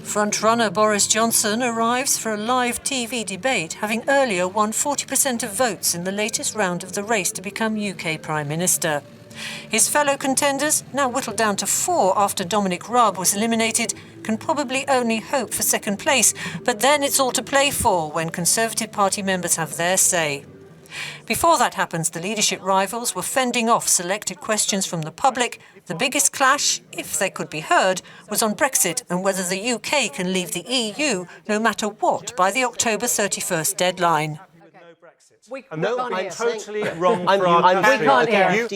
Frontrunner Boris Johnson arrives for a live TV debate, having earlier won 40% of votes in the latest round of the race to become UK Prime Minister. His fellow contenders, now whittled down to 4 after Dominic Raab was eliminated, can probably only hope for second place, but then it's all to play for when Conservative Party members have their say. Before that happens, the leadership rivals were fending off selected questions from the public. The biggest clash, if they could be heard, was on Brexit and whether the UK can leave the EU no matter what by the October 31st deadline. No, I'm totally wrong. We can't hear.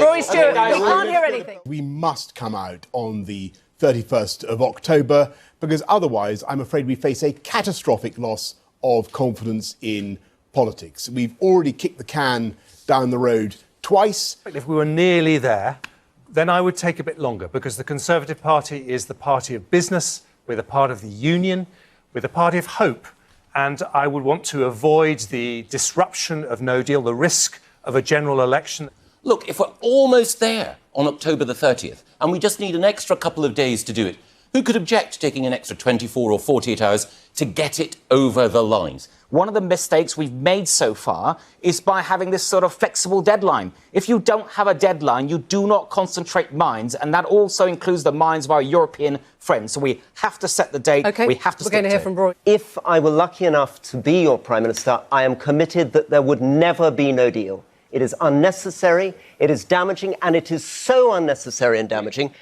Rory Stewart, we can't hear anything. We must come out on the 31st of October because otherwise I'm afraid we face a catastrophic loss of confidence in politics. We've already kicked the can down the road twice. If we were nearly there, then I would take a bit longer because the Conservative Party is the party of business, we're the part of the union, we're the party of hope. And I would want to avoid the disruption of no deal, the risk of a general election. Look, if we're almost there on October the 30th, and we just need an extra couple of days to do it, who could object to taking an extra 24 or 48 hours to get it over the lines? One of the mistakes we've made so far is by having this sort of flexible deadline. If you don't have a deadline, you do not concentrate minds, and that also includes the minds of our European friends. So we have to set the date. OK, we have to we're going to hear from Rory. If I were lucky enough to be your Prime Minister, I am committed that there would never be no deal. It is unnecessary, it is damaging, and it is so unnecessary and damaging.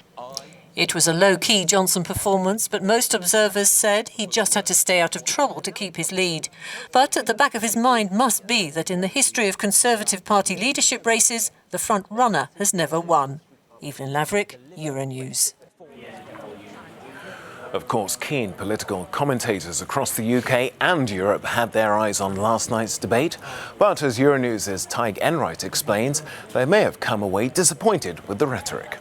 It was a low-key Johnson performance, but most observers said he just had to stay out of trouble to keep his lead. But at the back of his mind must be that in the history of Conservative Party leadership races, the front runner has never won. Evelyn Laverick, Euronews. Of course, keen political commentators across the UK and Europe had their eyes on last night's debate. But as Euronews' Tig Enright explains, they may have come away disappointed with the rhetoric.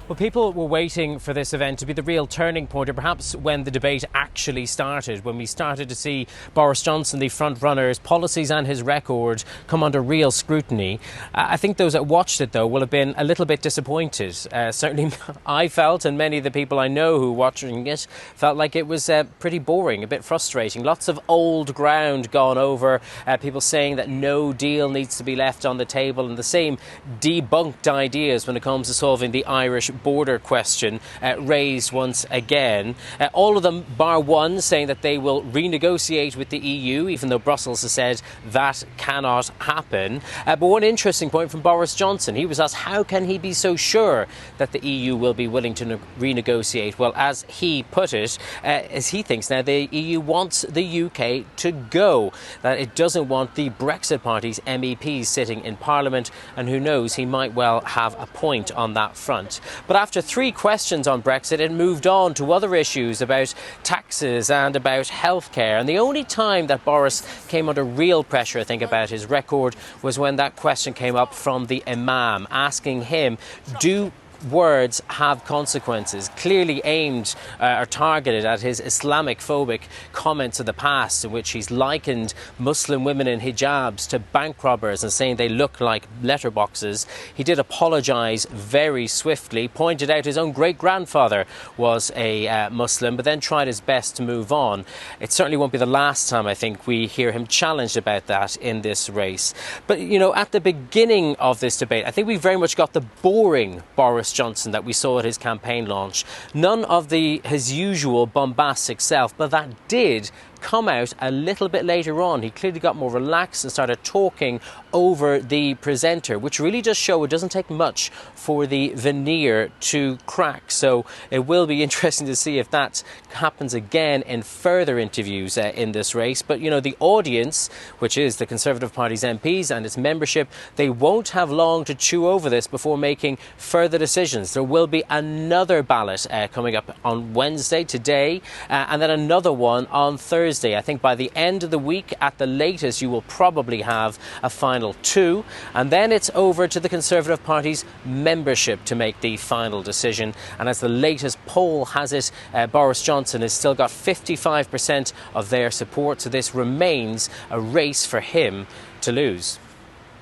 Well, people were waiting for this event to be the real turning point, or perhaps when the debate actually started, when we started to see Boris Johnson, the front-runner's policies and his record come under real scrutiny. I think those that watched it, though, will have been a little bit disappointed. Certainly I felt, and many of the people I know who were watching it, felt like it was pretty boring, a bit frustrating. Lots of old ground gone over, people saying that no deal needs to be left on the table, and the same debunked ideas when it comes to solving the Irish border question raised once again. All of them, bar one, saying that they will renegotiate with the EU, even though Brussels has said that cannot happen. But one interesting point from Boris Johnson, he was asked how can he be so sure that the EU will be willing to renegotiate. Well, as he put it, as he thinks now, the EU wants the UK to go, that it doesn't want the Brexit party's MEPs sitting in Parliament, and who knows, he might well have a point on that front. But after 3 questions on Brexit, it moved on to other issues about taxes and about healthcare. And the only time that Boris came under real pressure, I think, about his record was when that question came up from the Imam, asking him, do words have consequences, clearly aimed or targeted at his Islamic-phobic comments of the past, in which he's likened Muslim women in hijabs to bank robbers and saying they look like letterboxes. He did apologise very swiftly, pointed out his own great-grandfather was a Muslim, but then tried his best to move on. It certainly won't be the last time, I think, we hear him challenged about that in this race. But, you know, at the beginning of this debate, I think we very much got the boring Boris Johnson that we saw at his campaign launch. None of his usual bombastic self, but that did come out a little bit later on. He clearly got more relaxed and started talking over the presenter, which really does show it doesn't take much for the veneer to crack. So it will be interesting to see if that happens again in further interviews in this race. But, you know, the audience, which is the Conservative Party's MPs and its membership, they won't have long to chew over this before making further decisions. There will be another ballot coming up on Wednesday, today, and then another one on Thursday. I think by the end of the week, at the latest, you will probably have a final 2. And then it's over to the Conservative Party's membership to make the final decision. And as the latest poll has it, Boris Johnson has still got 55% of their support. So this remains a race for him to lose.